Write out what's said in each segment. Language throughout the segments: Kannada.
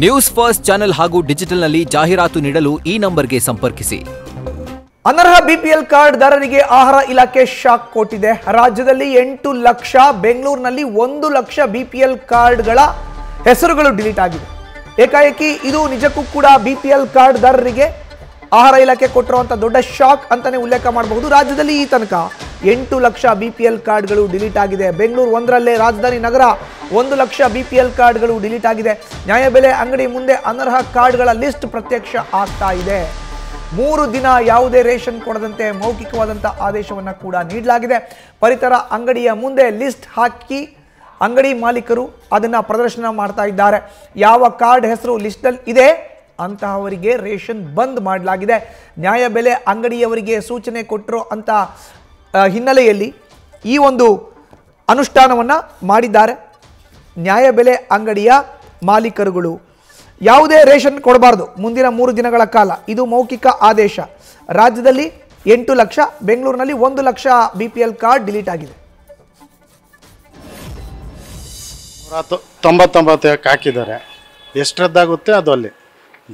ನ್ಯೂಸ್ ಫಸ್ಟ್ ಚಾನೆಲ್ ಹಾಗೂ ಡಿಜಿಟಲ್ನಲ್ಲಿ ಜಾಹೀರಾತು ನೀಡಲು ಈ ನಂಬರ್ಗೆ ಸಂಪರ್ಕಿಸಿ. ಅನರ್ಹ ಬಿಪಿಎಲ್ ಕಾರ್ಡ್ ದಾರರಿಗೆ ಆಹಾರ ಇಲಾಖೆ ಶಾಕ್ ಕೊಟ್ಟಿದೆ. ರಾಜ್ಯದಲ್ಲಿ 8 ಲಕ್ಷ, ಬೆಂಗಳೂರಿನಲ್ಲಿ 1 ಲಕ್ಷ ಬಿಪಿಎಲ್ ಕಾರ್ಡ್ಗಳ ಹೆಸರುಗಳು ಡಿಲೀಟ್ ಆಗಿದೆ. ಏಕಾಏಕಿ ಇದು ನಿಜಕ್ಕೂ ಕೂಡ ಬಿಪಿಎಲ್ ಕಾರ್ಡ್ ದಾರರಿಗೆ ಆಹಾರ ಇಲಾಖೆ ಕೊಟ್ಟಿರುವಂತ ದೊಡ್ಡ ಶಾಕ್ ಅಂತಾನೆ ಉಲ್ಲೇಖ ಮಾಡಬಹುದು. ರಾಜ್ಯದಲ್ಲಿ ಈ ತನಕ 8 ಲಕ್ಷ ಬಿಪಿಎಲ್ ಕಾರ್ಡ್ಗಳು ಡಿಲೀಟ್ ಆಗಿದೆ. ಬೆಂಗಳೂರು ಒಂದರಲ್ಲೇ ರಾಜಧಾನಿ ನಗರ 1 ಲಕ್ಷ ಬಿಪಿಎಲ್ ಕಾರ್ಡ್ಗಳು ಡಿಲೀಟ್ ಆಗಿದೆ. ನ್ಯಾಯಬೆಲೆ ಅಂಗಡಿ ಮುಂದೆ ಅನರ್ಹ ಕಾರ್ಡ್ಗಳ ಲಿಸ್ಟ್ ಪ್ರತ್ಯಕ್ಷ ಆಗ್ತಾ ಇದೆ. 3 ದಿನ ಯಾವುದೇ ರೇಷನ್ ಕೊಡದಂತೆ ಮೌಖಿಕವಾದಂಥ ಆದೇಶವನ್ನು ಕೂಡ ನೀಡಲಾಗಿದೆ. ಪಡಿತರ ಅಂಗಡಿಯ ಮುಂದೆ ಲಿಸ್ಟ್ ಹಾಕಿ ಅಂಗಡಿ ಮಾಲೀಕರು ಅದನ್ನು ಪ್ರದರ್ಶನ ಮಾಡ್ತಾ ಇದ್ದಾರೆ. ಯಾವ ಕಾರ್ಡ್ ಹೆಸರು ಲಿಸ್ಟಲ್ಲಿ ಇದೆ ಅಂತಹವರಿಗೆ ರೇಷನ್ ಬಂದ್ ಮಾಡಲಾಗಿದೆ. ನ್ಯಾಯಬೆಲೆ ಅಂಗಡಿಯವರಿಗೆ ಸೂಚನೆ ಕೊಟ್ಟಿರೋ ಅಂತ ಹಿನ್ನೆಲೆಯಲ್ಲಿ ಈ ಒಂದು ಅನುಷ್ಠಾನವನ್ನು ಮಾಡಿದ್ದಾರೆ. ನ್ಯಾಯಬೆಲೆ ಅಂಗಡಿಯ ಮಾಲೀಕರುಗಳು ಯಾವುದೇ ರೇಷನ್ ಕೊಡಬಾರ್ದು ಮುಂದಿನ 3 ದಿನಗಳ ಕಾಲ. ಇದು ಮೌಖಿಕ ಆದೇಶ. ರಾಜ್ಯದಲ್ಲಿ 8 ಲಕ್ಷ, ಬೆಂಗಳೂರಿನಲ್ಲಿ 1 ಲಕ್ಷ ಬಿಪಿಎಲ್ ಕಾರ್ಡ್ ಡಿಲೀಟ್ ಆಗಿದೆ. 99 ಹಾಕಿದ್ದಾರೆ. ಎಷ್ಟು ರದ್ದಾಗುತ್ತೆ ಅದು ಅಲ್ಲಿ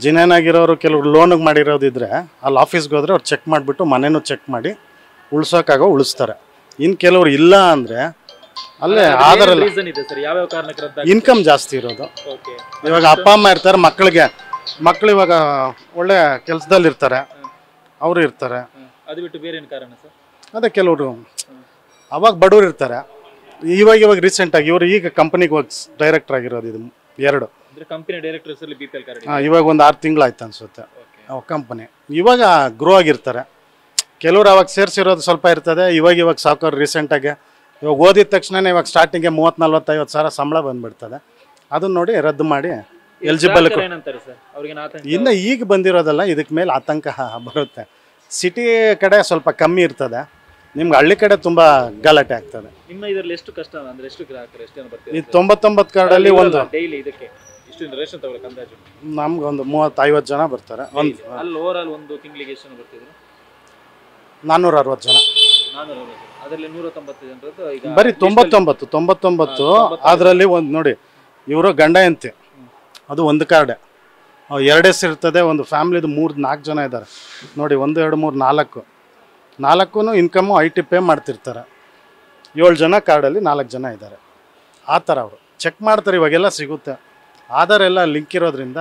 ಜಿನೇನಾಗಿರೋರು ಕೆಲವರು ಲೋನಿಗೆ ಮಾಡಿರೋದಿದ್ರೆ ಅಲ್ಲಿ ಆಫೀಸ್ಗೆ ಹೋದರೆ ಅವ್ರು ಚೆಕ್ ಮಾಡಿಬಿಟ್ಟು ಮನೇನೂ ಚೆಕ್ ಮಾಡಿ ಉಳಿಸೋಕ್ಕಾಗೋ ಉಳಿಸ್ತಾರೆ. ಇನ್ನು ಕೆಲವರು ಇಲ್ಲ ಅಂದರೆ ಅಲ್ಲೇ ಆಧಾರ ಇನ್ಕಮ್ ಜಾಸ್ತಿ ಇರೋದು. ಇವಾಗ ಅಪ್ಪ ಅಮ್ಮ ಇರ್ತಾರೆ, ಮಕ್ಕಳು ಇವಾಗ ಒಳ್ಳೆ ಕೆಲಸದಲ್ಲಿ ಇರ್ತಾರೆ, ಅವರು ಇರ್ತಾರೆ. ಅದೇ ಕೆಲವರು ಅವಾಗ ಬಡವರು ಇರ್ತಾರೆ. ಇವಾಗ ರೀಸೆಂಟಾಗಿ ಇವರು ಈಗ ಕಂಪನಿಗೆ ಹೋಗಿ ಡೈರೆಕ್ಟರ್ ಆಗಿರೋದು. ಇದು 2 ಇವಾಗ ಒಂದು 6 ತಿಂಗಳಾಯ್ತು ಅನ್ಸುತ್ತೆ ಕಂಪನಿ. ಇವಾಗ ಗ್ರೋ ಆಗಿರ್ತಾರೆ. ಕೆಲವರು ಅವಾಗ ಸೇರಿಸಿರೋದು ಸ್ವಲ್ಪ ಇರ್ತದೆ. ಇವಾಗ ಸಾವುಕಾರ ರೀಸೆಂಟಾಗಿ ಇವಾಗ ಓದಿದ ತಕ್ಷಣ ಇವಾಗ ಸ್ಟಾರ್ಟಿಂಗ್ಗೆ 30-40-50 ಸಾವಿರ ಸಂಬಳ ಬಂದ್ಬಿಡ್ತದೆ. ಅದನ್ನ ನೋಡಿ ರದ್ದು ಮಾಡಿ ಎಲಿಜಿಬಲ್. ಇನ್ನು ಈಗ ಬಂದಿರೋದಲ್ಲ, ಇದಕ್ಕೆ ಮೇಲೆ ಆತಂಕ ಬರುತ್ತೆ. ಸಿಟಿ ಕಡೆ ಸ್ವಲ್ಪ ಕಮ್ಮಿ ಇರ್ತದೆ, ನಿಮ್ಗೆ ಹಳ್ಳಿ ಕಡೆ ತುಂಬಾ ಗಲಾಟೆ ಆಗ್ತದೆ. ಈ 99 ಕಾರ್ಡಲ್ಲಿ ಒಂದು ನಮ್ಗೆ ಒಂದು 30-50 ಜನ ಬರ್ತಾರೆ. 460 ಜನ. ಬರೀ 99 ಅದರಲ್ಲಿ ಒಂದು ನೋಡಿ, ಇವರು ಗಂಡ ಹೆಂಡತಿ, ಅದು ಒಂದು ಕಾರ್ಡೆ. 2 ಹೆಸರು ಇರ್ತದೆ. ಒಂದು ಫ್ಯಾಮಿಲಿದು 3-4 ಜನ ಇದ್ದಾರೆ ನೋಡಿ. 1, 2, 3, 4 ಇನ್ಕಮ್ಮು IT ಪೇ ಮಾಡ್ತಿರ್ತಾರೆ. 7 ಜನ ಕಾರ್ಡಲ್ಲಿ 4 ಜನ ಇದ್ದಾರೆ. ಆ ಥರ ಅವರು ಚೆಕ್ ಮಾಡ್ತಾರೆ. ಇವಾಗೆಲ್ಲ ಸಿಗುತ್ತೆ. ಆಧಾರ್ ಎಲ್ಲ ಲಿಂಕ್ ಇರೋದ್ರಿಂದ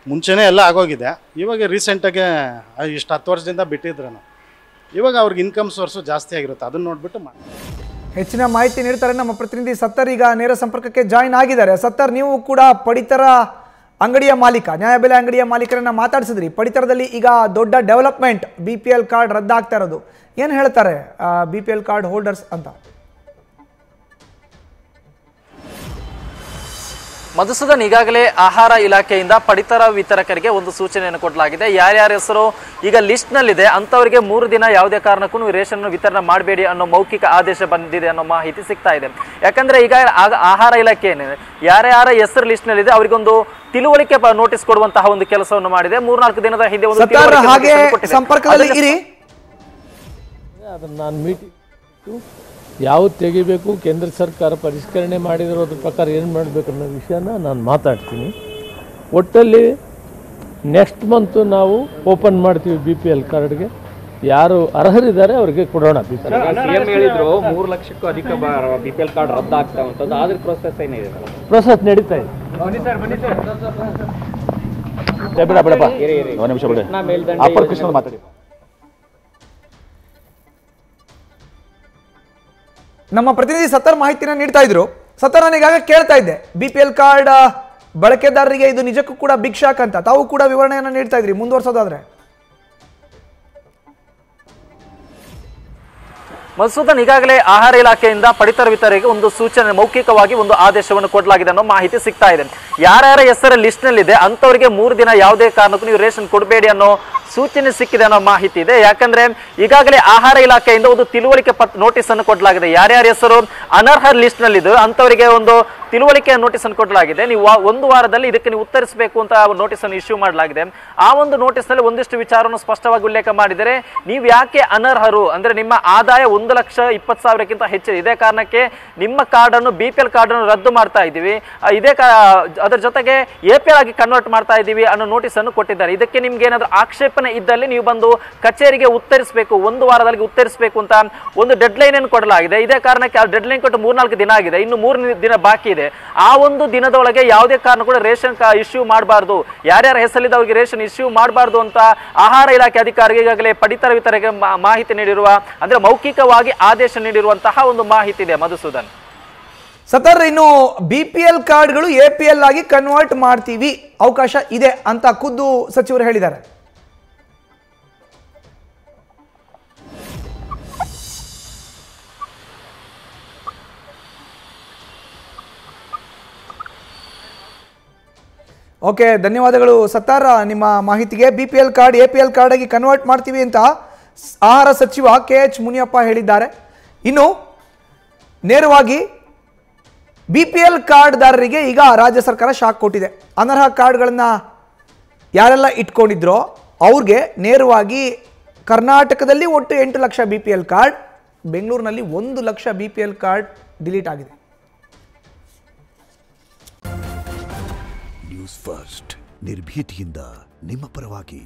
ಮುಂಚೆನೇ ಎಲ್ಲ ಆಗೋಗಿದೆ. ಇವಾಗ ರೀಸೆಂಟಾಗೆ ಇಷ್ಟು 10 ವರ್ಷದಿಂದ ಬಿಟ್ಟಿದ್ರು. ಇವಾಗ ಅವ್ರಿಗೆ ಇನ್ಕಮ್ ಸೋರ್ಸು ಜಾಸ್ತಿ ಆಗಿರುತ್ತೆ. ಅದನ್ನ ನೋಡ್ಬಿಟ್ಟು ಹೆಚ್ಚಿನ ಮಾಹಿತಿ ನೀಡ್ತಾರೆ ನಮ್ಮ ಪ್ರತಿನಿಧಿ ಸತ್ತರ್. ಈಗ ನೇರ ಸಂಪರ್ಕಕ್ಕೆ ಜಾಯಿನ್ ಆಗಿದ್ದಾರೆ. ಸತ್ತರ್, ನೀವು ಕೂಡ ಪಡಿತರ ಅಂಗಡಿಯ ಮಾಲೀಕ, ನ್ಯಾಯಬೆಲೆ ಅಂಗಡಿಯ ಮಾಲೀಕರನ್ನ ಮಾತಾಡಿಸಿದ್ರಿ. ಪಡಿತರದಲ್ಲಿ ಈಗ ದೊಡ್ಡ ಡೆವಲಪ್ಮೆಂಟ್, BPL ಕಾರ್ಡ್ ರದ್ದಾಗ್ತಾ ಇರೋದು. ಏನು ಹೇಳ್ತಾರೆ BPL ಕಾರ್ಡ್ ಹೋಲ್ಡರ್ಸ್ ಅಂತ? ಮಧುಸೂದನ್, ಈಗಾಗಲೇ ಆಹಾರ ಇಲಾಖೆಯಿಂದ ಪಡಿತರ ವಿತರಕರಿಗೆ ಒಂದು ಸೂಚನೆಯನ್ನು ಕೊಡಲಾಗಿದೆ. ಯಾರ್ಯಾರ ಹೆಸರು ಈಗ ಲಿಸ್ಟ್ನಲ್ಲಿದೆ ಅಂಥವರಿಗೆ 3 ದಿನ ಯಾವುದೇ ಕಾರಣಕ್ಕೂ ರೇಷನ್ ವಿತರಣೆ ಮಾಡಬೇಡಿ ಅನ್ನೋ ಮೌಖಿಕ ಆದೇಶ ಬಂದಿದೆ ಅನ್ನೋ ಮಾಹಿತಿ ಸಿಗ್ತಾ ಇದೆ. ಯಾಕಂದ್ರೆ ಈಗ ಆಹಾರ ಇಲಾಖೆ ಯಾರ್ಯಾರ ಹೆಸರು ಲಿಸ್ಟ್ನಲ್ಲಿದೆ ಅವರಿಗೊಂದು ತಿಳುವಳಿಕೆ ನೋಟಿಸ್ ಕೊಡುವಂತಹ ಒಂದು ಕೆಲಸವನ್ನು ಮಾಡಿದೆ. 3-4 ದಿನದ ಹಿಂದೆ ಒಂದು ನಾನು ಮೀಟಿಂಗ್ ಯಾವ್ದು ತೆಗಿಬೇಕು, ಕೇಂದ್ರ ಸರ್ಕಾರ ಪರಿಷ್ಕರಣೆ ಮಾಡಿರೋದ್ರ ಪ್ರಕಾರ ಏನು ಮಾಡಬೇಕು ಅನ್ನೋ ವಿಷಯನ ನಾನು ಮಾತಾಡ್ತೀನಿ. ಒಟ್ಟಲ್ಲಿ ನೆಕ್ಸ್ಟ್ ಮಂತು ನಾವು ಓಪನ್ ಮಾಡ್ತೀವಿ BPL ಕಾರ್ಡ್ಗೆ. ಯಾರು ಅರ್ಹರಿದ್ದಾರೆ ಅವರಿಗೆ ಕೊಡೋಣ. ಹೇಳಿದ್ರು 3 ಲಕ್ಷಕ್ಕೂ ಅಧಿಕ BPL ಕಾರ್ಡ್ ರದ್ದಾಗ್ತಾ ಉಂಟು. ಆದ್ರೆ ಪ್ರೊಸೆಸ್ ಏನಿದೆ? ಪ್ರೊಸೆಸ್ ನಡೀತಾ ಇದೆ. ಮಾತಾಡಿ. ನಮ್ಮ ಪ್ರತಿನಿಧಿ ಸತ್ತರ್ ಮಾಹಿತಿನ ನೀಡ್ತಾ ಇದ್ರು. ಸತ್ತರ್, ನಾನು ಈಗಾಗಲೇ ಕೇಳ್ತಾ ಇದ್ದೆ, BPL ಕಾರ್ಡ್ ಬಳಕೆದಾರರಿಗೆ ಇದು ನಿಜಕ್ಕೂ ಕೂಡ ಬಿಗ್ ಶಾಕ್ ಅಂತ. ತಾವು ಕೂಡ ವಿವರಣೆಯನ್ನು ನೀಡ್ತಾ ಇದ್ರಿ. ಮುಂದುವರ್ಸೋದಾದ್ರೆ ಮಧುಸೂದನ್, ಈಗಾಗಲೇ ಆಹಾರ ಇಲಾಖೆಯಿಂದ ಪಡಿತರ ವಿತರಣೆಗೆ ಒಂದು ಸೂಚನೆ, ಮೌಖಿಕವಾಗಿ ಒಂದು ಆದೇಶವನ್ನು ಕೊಡಲಾಗಿದೆ ಅನ್ನೋ ಮಾಹಿತಿ ಸಿಗ್ತಾ ಇದೆ. ಯಾರ್ಯಾರ ಹೆಸರ ಲಿಸ್ಟ್ನಲ್ಲಿದೆ ಅಂಥವರಿಗೆ 3 ದಿನ ಯಾವುದೇ ಕಾರಣಕ್ಕೂ ನೀವು ರೇಷನ್ ಕೊಡಬೇಡಿ ಅನ್ನೋ ಸೂಚನೆ ಸಿಕ್ಕಿದೆ ಅನ್ನೋ ಮಾಹಿತಿ ಇದೆ. ಯಾಕಂದ್ರೆ ಈಗಾಗಲೇ ಆಹಾರ ಇಲಾಖೆಯಿಂದ ಒಂದು ತಿಳುವಳಿಕೆ ನೋಟಿಸ್ ಅನ್ನು ಕೊಡಲಾಗಿದೆ. ಯಾರ್ಯಾರ ಹೆಸರು ಅನರ್ಹ ಲಿಸ್ಟ್ ನಲ್ಲಿ ಇದೆ ಅಂತವರಿಗೆ ಒಂದು ತಿಳುವಳಿಕೆ ನೋಟಿಸ್ ಅನ್ನು ಕೊಡಲಾಗಿದೆ. ನೀವು ಒಂದು ವಾರದಲ್ಲಿ ಇದಕ್ಕೆ ನೀವು ಉತ್ತರಿಸಬೇಕು ಅಂತ ನೋಟಿಸ್ ಅನ್ನು ಇಶ್ಯೂ ಮಾಡಲಾಗಿದೆ. ಆ ಒಂದು ನೋಟಿಸ್ ನಲ್ಲಿ ಒಂದಿಷ್ಟು ವಿಚಾರವನ್ನು ಸ್ಪಷ್ಟವಾಗಿ ಉಲ್ಲೇಖ ಮಾಡಿದರೆ, ನೀವು ಯಾಕೆ ಅನರ್ಹರು ಅಂದ್ರೆ ನಿಮ್ಮ ಆದಾಯ 1,20,000ಕ್ಕಿಂತ ಹೆಚ್ಚಿದೆ, ಇದೇ ಕಾರಣಕ್ಕೆ ನಿಮ್ಮ ಕಾರ್ಡ್ ಅನ್ನು BPL ಕಾರ್ಡ್ ಅನ್ನು ರದ್ದು ಮಾಡ್ತಾ ಇದ್ದೀವಿ, ಅದರ ಜೊತೆಗೆ APL ಆಗಿ ಕನ್ವರ್ಟ್ ಮಾಡ್ತಾ ಇದ್ದೀವಿ ಅನ್ನೋ ನೋಟಿಸ್ ಅನ್ನು ಕೊಟ್ಟಿದ್ದಾರೆ. ಇದಕ್ಕೆ ನಿಮ್ಗೆ ಏನಾದ್ರೂ ಆಕ್ಷೇಪಣೆ ಇದ್ದಲ್ಲಿ ನೀವು ಬಂದು ಕಚೇರಿಗೆ ಉತ್ತರಿಸಬೇಕು, ಒಂದು ವಾರದಲ್ಲಿ ಉತ್ತರಿಸಬೇಕು ಅಂತ ಒಂದು ಡೆಡ್ ಲೈನ್ ಅನ್ನು ಕೊಡಲಾಗಿದೆ. ಇದೇ ಕಾರಣಕ್ಕೆ ಆ ಡೆಡ್ ಲೈನ್ ಕೊಟ್ಟು 3-4 ದಿನ ಆಗಿದೆ, ಇನ್ನು 3 ದಿನ ಬಾಕಿ ಇದೆ. ಆ ಒಂದು ದಿನದೊಳಗೆ ಯಾವುದೇ ಕಾರಣ ಕೂಡ ರೇಷನ್ ಇಶ್ಯೂ ಮಾಡಬಾರ್ದು, ಯಾರ್ಯಾರ ಹೆಸರಿದೆ ಅವರಿಗೆ ರೇಷನ್ ಇಶ್ಯೂ ಮಾಡಬಾರ್ದು ಅಂತ ಆಹಾರ ಇಲಾಖೆ ಅಧಿಕಾರಿಗೆ ಈಗಾಗಲೇ ಪಡಿತರ ವಿತರಣೆಗೆ ಮಾಹಿತಿ ನೀಡಿರುವ ಅಂದ್ರೆ ಮೌಖಿಕವಾಗಿ ಆದೇಶ ನೀಡಿರುವಂತಹ ಒಂದು ಮಾಹಿತಿ ಇದೆ. ಮಧುಸೂದನ್ ಸತರ್, ಇನ್ನು BPL ಕಾರ್ಡ್ಗಳು APL ಆಗಿ ಕನ್ವರ್ಟ್ ಮಾಡ್ತೀವಿ, ಅವಕಾಶ ಇದೆ ಅಂತ ಖುದ್ದು ಸಚಿವರು ಹೇಳಿದ್ದಾರೆ. ಓಕೆ, ಧನ್ಯವಾದಗಳು ಸತ್ತಾರ್ ನಿಮ್ಮ ಮಾಹಿತಿಗೆ. BPL ಕಾರ್ಡ್ APL ಕಾರ್ಡ್ ಆಗಿ ಕನ್ವರ್ಟ್ ಮಾಡ್ತೀವಿ ಅಂತ ಆಹಾರ ಸಚಿವ KH ಮುನಿಯಪ್ಪ ಹೇಳಿದ್ದಾರೆ. ಇನ್ನು ನೇರವಾಗಿ BPL ಕಾರ್ಡ್ದಾರರಿಗೆ ಈಗ ರಾಜ್ಯ ಸರ್ಕಾರ ಶಾಕ್ ಕೊಟ್ಟಿದೆ. ಅನರ್ಹ ಕಾರ್ಡ್ಗಳನ್ನು ಯಾರೆಲ್ಲ ಇಟ್ಕೊಂಡಿದ್ರೋ ಅವ್ರಿಗೆ ನೇರವಾಗಿ ಕರ್ನಾಟಕದಲ್ಲಿ ಒಟ್ಟು 8 ಲಕ್ಷ BPL ಕಾರ್ಡ್, ಬೆಂಗಳೂರಿನಲ್ಲಿ 1 ಲಕ್ಷ BPL ಕಾರ್ಡ್ ಡಿಲೀಟ್ ಆಗಿದೆ. ನ್ಯೂಸ್ ಫಸ್ಟ್ ನಿರ್ಭೀತಿಯಿಂದ ನಿಮ್ಮ ಪರವಾಗಿ.